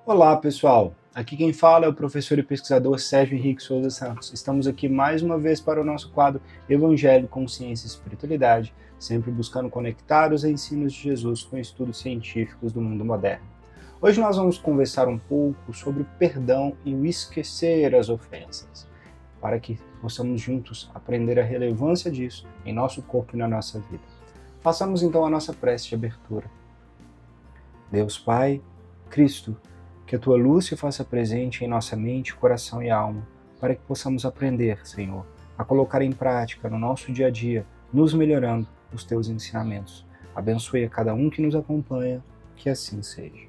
Olá, pessoal. Aqui quem fala é o professor e pesquisador Sérgio Henrique Souza Santos. Estamos aqui mais uma vez para o nosso quadro Evangelho, Consciência e Espiritualidade, sempre buscando conectar os ensinos de Jesus com estudos científicos do mundo moderno. Hoje nós vamos conversar um pouco sobre o perdão e o esquecer as ofensas, para que possamos juntos aprender a relevância disso em nosso corpo e na nossa vida. Façamos então a nossa prece de abertura. Deus Pai, Cristo, que a Tua luz se faça presente em nossa mente, coração e alma, para que possamos aprender, Senhor, a colocar em prática no nosso dia a dia, nos melhorando os Teus ensinamentos. Abençoe a cada um que nos acompanha, que assim seja.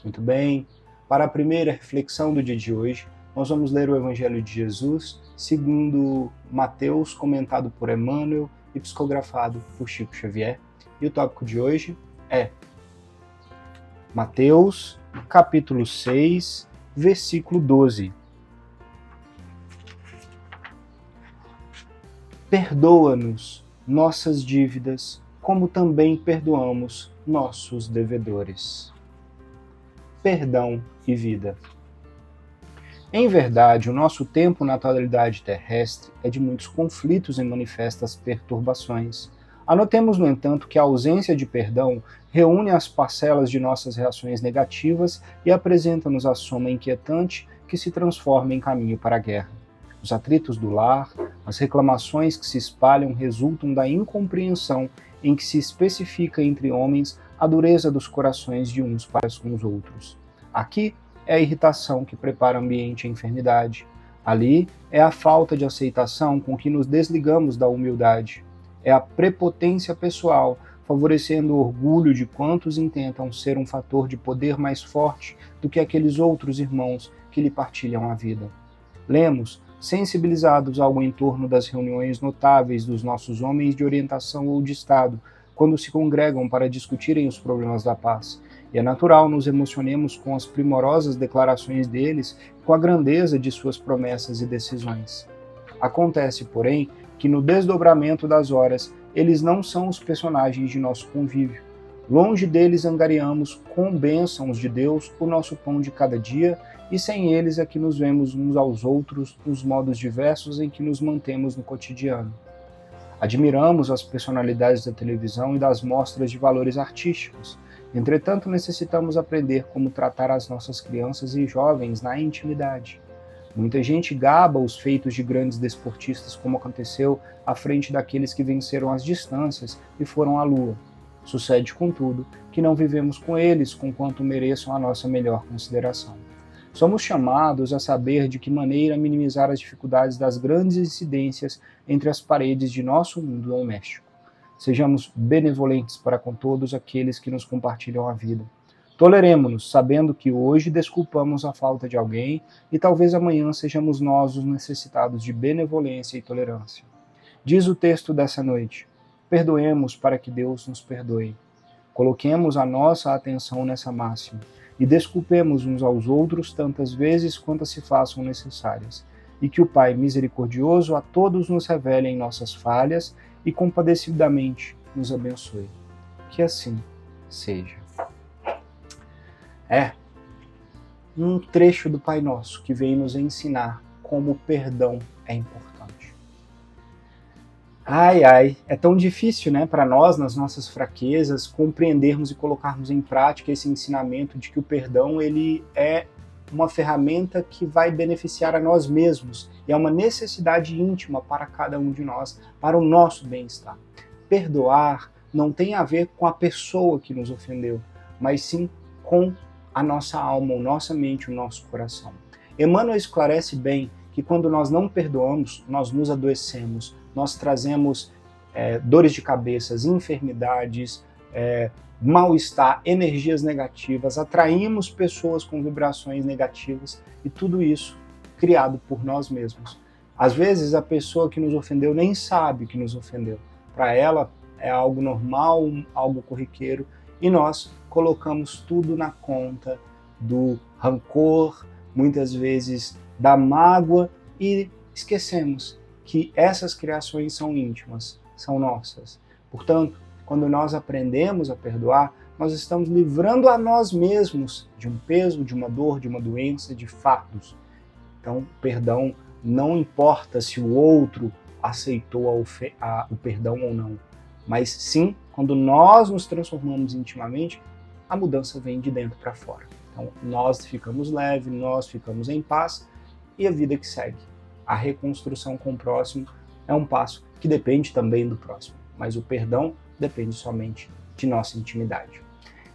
Muito bem, para a primeira reflexão do dia de hoje, nós vamos ler o Evangelho de Jesus, segundo Mateus, comentado por Emmanuel e psicografado por Chico Xavier. E o tópico de hoje é Mateus, capítulo 6, versículo 12. Perdoa-nos nossas dívidas, como também perdoamos nossos devedores. Perdão e vida. Em verdade, o nosso tempo na atualidade terrestre é de muitos conflitos e manifestas perturbações. Anotemos, no entanto, que a ausência de perdão reúne as parcelas de nossas reações negativas e apresenta-nos a soma inquietante que se transforma em caminho para a guerra. Os atritos do lar, as reclamações que se espalham resultam da incompreensão em que se especifica entre homens a dureza dos corações de uns para com os outros. Aqui é a irritação que prepara o ambiente à enfermidade. Ali é a falta de aceitação com que nos desligamos da humildade. É a prepotência pessoal, favorecendo o orgulho de quantos intentam ser um fator de poder mais forte do que aqueles outros irmãos que lhe partilham a vida. Lemos, sensibilizados ao entorno das reuniões notáveis dos nossos homens de orientação ou de Estado, quando se congregam para discutirem os problemas da paz. E é natural nos emocionemos com as primorosas declarações deles, com a grandeza de suas promessas e decisões. Acontece, porém, que no desdobramento das horas, eles não são os personagens de nosso convívio. Longe deles angariamos, com bênçãos de Deus, o nosso pão de cada dia, e sem eles é que nos vemos uns aos outros nos modos diversos em que nos mantemos no cotidiano. Admiramos as personalidades da televisão e das mostras de valores artísticos. Entretanto, necessitamos aprender como tratar as nossas crianças e jovens na intimidade. Muita gente gaba os feitos de grandes desportistas, como aconteceu à frente daqueles que venceram as distâncias e foram à lua. Sucede, contudo, que não vivemos com eles com quanto mereçam a nossa melhor consideração. Somos chamados a saber de que maneira minimizar as dificuldades das grandes incidências entre as paredes de nosso mundo doméstico. Sejamos benevolentes para com todos aqueles que nos compartilham a vida. Toleremo-nos, sabendo que hoje desculpamos a falta de alguém e talvez amanhã sejamos nós os necessitados de benevolência e tolerância. Diz o texto dessa noite: perdoemos para que Deus nos perdoe. Coloquemos a nossa atenção nessa máxima e desculpemos uns aos outros tantas vezes quantas se façam necessárias, e que o Pai misericordioso a todos nos revele em nossas falhas e compadecidamente nos abençoe. Que assim seja. É um trecho do Pai Nosso que vem nos ensinar como o perdão é importante. É tão difícil, né, para nós, nas nossas fraquezas, compreendermos e colocarmos em prática esse ensinamento de que o perdão ele é uma ferramenta que vai beneficiar a nós mesmos e é uma necessidade íntima para cada um de nós, para o nosso bem-estar. Perdoar não tem a ver com a pessoa que nos ofendeu, mas sim com a nossa alma, a nossa mente, o nosso coração. Emmanuel esclarece bem que quando nós não perdoamos, nós nos adoecemos, nós trazemos dores de cabeça, enfermidades, mal-estar, energias negativas, atraímos pessoas com vibrações negativas e tudo isso criado por nós mesmos. Às vezes a pessoa que nos ofendeu nem sabe que nos ofendeu. Para ela é algo normal, algo corriqueiro, e nós colocamos tudo na conta do rancor, muitas vezes da mágoa, e esquecemos que essas criações são íntimas, são nossas. Portanto, quando nós aprendemos a perdoar, nós estamos livrando a nós mesmos de um peso, de uma dor, de uma doença, de fardos. Então, perdão não importa se o outro aceitou o perdão ou não, mas sim, quando nós nos transformamos intimamente, a mudança vem de dentro para fora. Então, nós ficamos leves, nós ficamos em paz e a vida que segue. A reconstrução com o próximo é um passo que depende também do próximo, mas o perdão depende somente de nossa intimidade.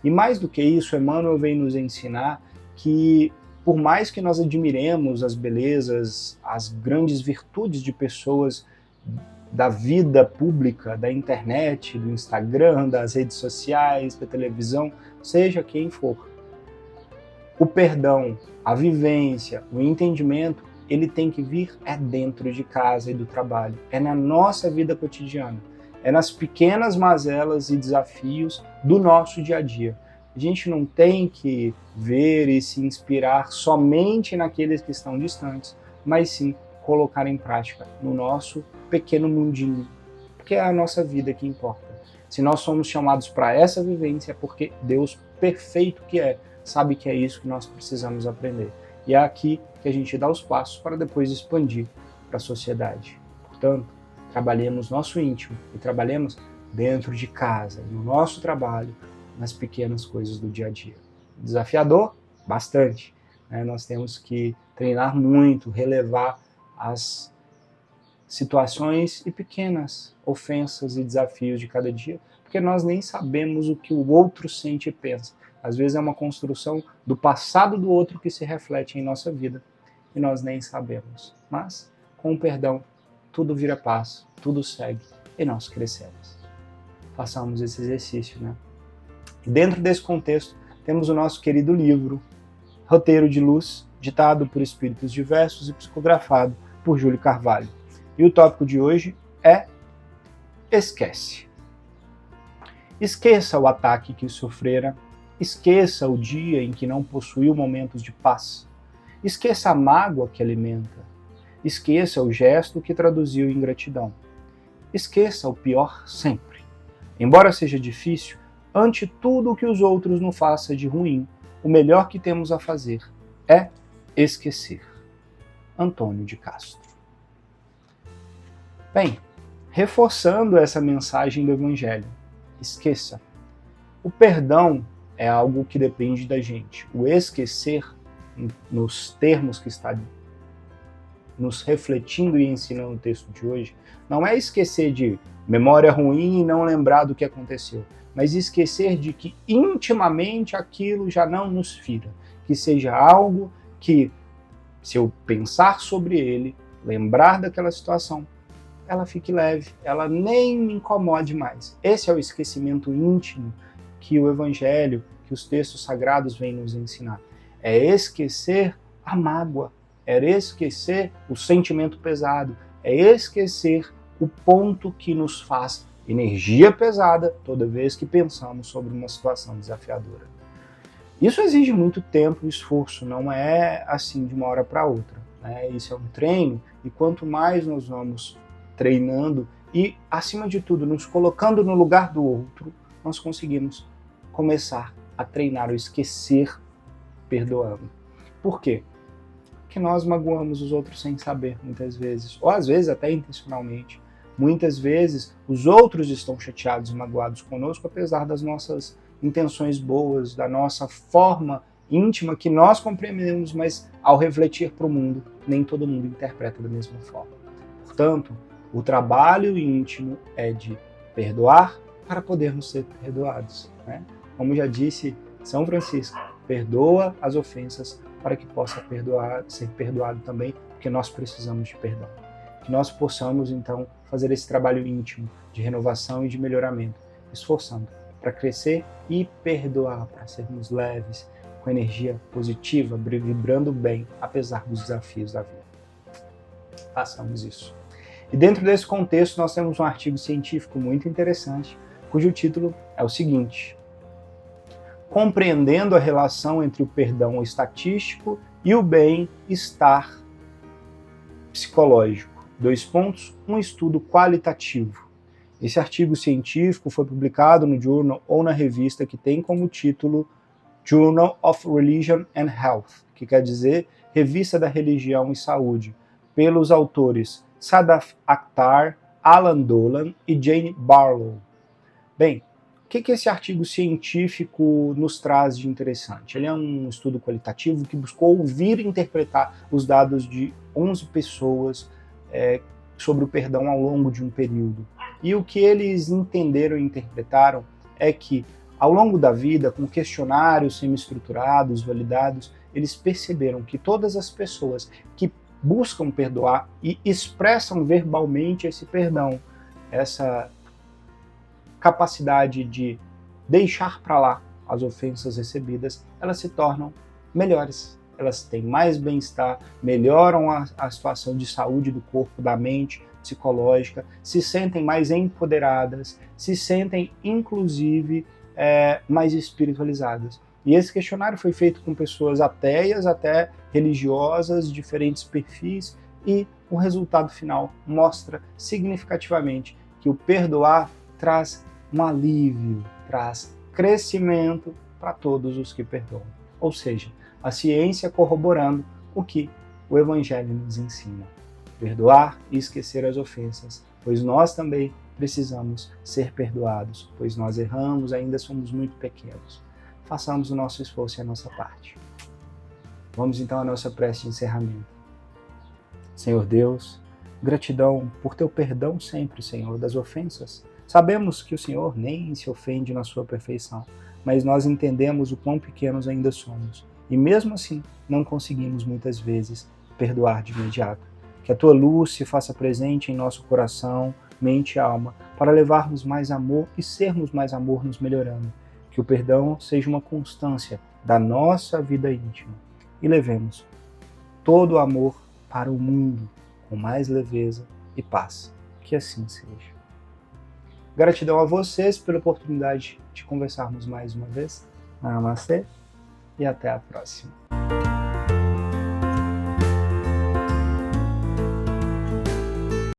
E mais do que isso, Emmanuel vem nos ensinar que, por mais que nós admiremos as belezas, as grandes virtudes de pessoas da vida pública, da internet, do Instagram, das redes sociais, da televisão, seja quem for, o perdão, a vivência, o entendimento, ele tem que vir dentro de casa e do trabalho, é na nossa vida cotidiana, é nas pequenas mazelas e desafios do nosso dia a dia. A gente não tem que ver e se inspirar somente naqueles que estão distantes, mas sim colocar em prática no nosso pequeno mundinho, porque é a nossa vida que importa. Se nós somos chamados para essa vivência, é porque Deus, perfeito que é, sabe que é isso que nós precisamos aprender. E é aqui que a gente dá os passos para depois expandir para a sociedade. Portanto, trabalhemos nosso íntimo e trabalhemos dentro de casa, no nosso trabalho, nas pequenas coisas do dia a dia. Desafiador? Bastante. Nós temos que treinar muito, relevar as situações e pequenas ofensas e desafios de cada dia, porque nós nem sabemos o que o outro sente e pensa. Às vezes é uma construção do passado do outro que se reflete em nossa vida e nós nem sabemos. Mas, com o perdão, tudo vira paz, tudo segue e nós crescemos. Façamos esse exercício, né? Dentro desse contexto, temos o nosso querido livro, Roteiro de Luz, ditado por espíritos diversos e psicografado por Júlio Carvalho. E o tópico de hoje é esquece. Esqueça o ataque que sofrera, esqueça o dia em que não possuiu momentos de paz, esqueça a mágoa que alimenta, esqueça o gesto que traduziu ingratidão, esqueça o pior sempre. Embora seja difícil, ante tudo o que os outros nos façam de ruim, o melhor que temos a fazer é esquecer. Antônio de Castro. Bem, reforçando essa mensagem do Evangelho, esqueça. O perdão é algo que depende da gente. O esquecer, nos termos que está nos refletindo e ensinando o texto de hoje, não é esquecer de memória ruim e não lembrar do que aconteceu, mas esquecer de que intimamente aquilo já não nos fira, que seja algo que, se eu pensar sobre ele, lembrar daquela situação, ela fique leve, ela nem me incomode mais. Esse é o esquecimento íntimo que o Evangelho, que os textos sagrados vêm nos ensinar. É esquecer a mágoa, é esquecer o sentimento pesado, é esquecer o ponto que nos faz energia pesada toda vez que pensamos sobre uma situação desafiadora. Isso exige muito tempo e esforço, não é assim de uma hora para outra. Isso é um treino, e quanto mais nós vamos treinando e, acima de tudo, nos colocando no lugar do outro, nós conseguimos começar a treinar o esquecer perdoando. Por quê? Porque nós magoamos os outros sem saber, muitas vezes, ou às vezes até intencionalmente. Muitas vezes os outros estão chateados e magoados conosco, apesar das nossas intenções boas, da nossa forma íntima que nós compreendemos, mas ao refletir para o mundo, nem todo mundo interpreta da mesma forma. Portanto, o trabalho íntimo é de perdoar para podermos ser perdoados. Como já disse São Francisco, perdoa as ofensas para que possa ser perdoado também, porque nós precisamos de perdão. Que nós possamos, então, fazer esse trabalho íntimo de renovação e de melhoramento, esforçando para crescer e perdoar, para sermos leves, com energia positiva, vibrando bem, apesar dos desafios da vida. Façamos isso. E dentro desse contexto, nós temos um artigo científico muito interessante, cujo título é o seguinte: Compreendendo a relação entre o perdão estatístico e o bem-estar psicológico. Um estudo qualitativo. Esse artigo científico foi publicado no journal ou na revista que tem como título Journal of Religion and Health, que quer dizer Revista da Religião e Saúde, pelos autores Sadaf Akhtar, Alan Dolan e Jane Barlow. Bem, o que esse artigo científico nos traz de interessante? Ele é um estudo qualitativo que buscou ouvir e interpretar os dados de 11 pessoas sobre o perdão ao longo de um período. E o que eles entenderam e interpretaram é que, ao longo da vida, com questionários semi-estruturados, validados, eles perceberam que todas as pessoas que buscam perdoar e expressam verbalmente esse perdão, essa capacidade de deixar para lá as ofensas recebidas, elas se tornam melhores. Elas têm mais bem-estar, melhoram a situação de saúde do corpo, da mente, psicológica, se sentem mais empoderadas, se sentem, inclusive, mais espiritualizadas. E esse questionário foi feito com pessoas ateias, até religiosas, diferentes perfis, e o resultado final mostra significativamente que o perdoar traz um alívio, traz crescimento para todos os que perdoam. Ou seja, a ciência corroborando o que o Evangelho nos ensina. Perdoar e esquecer as ofensas, pois nós também precisamos ser perdoados, pois nós erramos, ainda somos muito pequenos. Façamos o nosso esforço e a nossa parte. Vamos então à nossa prece de encerramento. Senhor Deus, gratidão por teu perdão sempre, Senhor, das ofensas. Sabemos que o Senhor nem se ofende na sua perfeição, mas nós entendemos o quão pequenos ainda somos. E mesmo assim, não conseguimos muitas vezes perdoar de imediato. Que a tua luz se faça presente em nosso coração, mente e alma, para levarmos mais amor e sermos mais amor nos melhorando. Que o perdão seja uma constância da nossa vida íntima e levemos todo o amor para o mundo com mais leveza e paz. Que assim seja. Gratidão a vocês pela oportunidade de conversarmos mais uma vez. Namastê e até a próxima.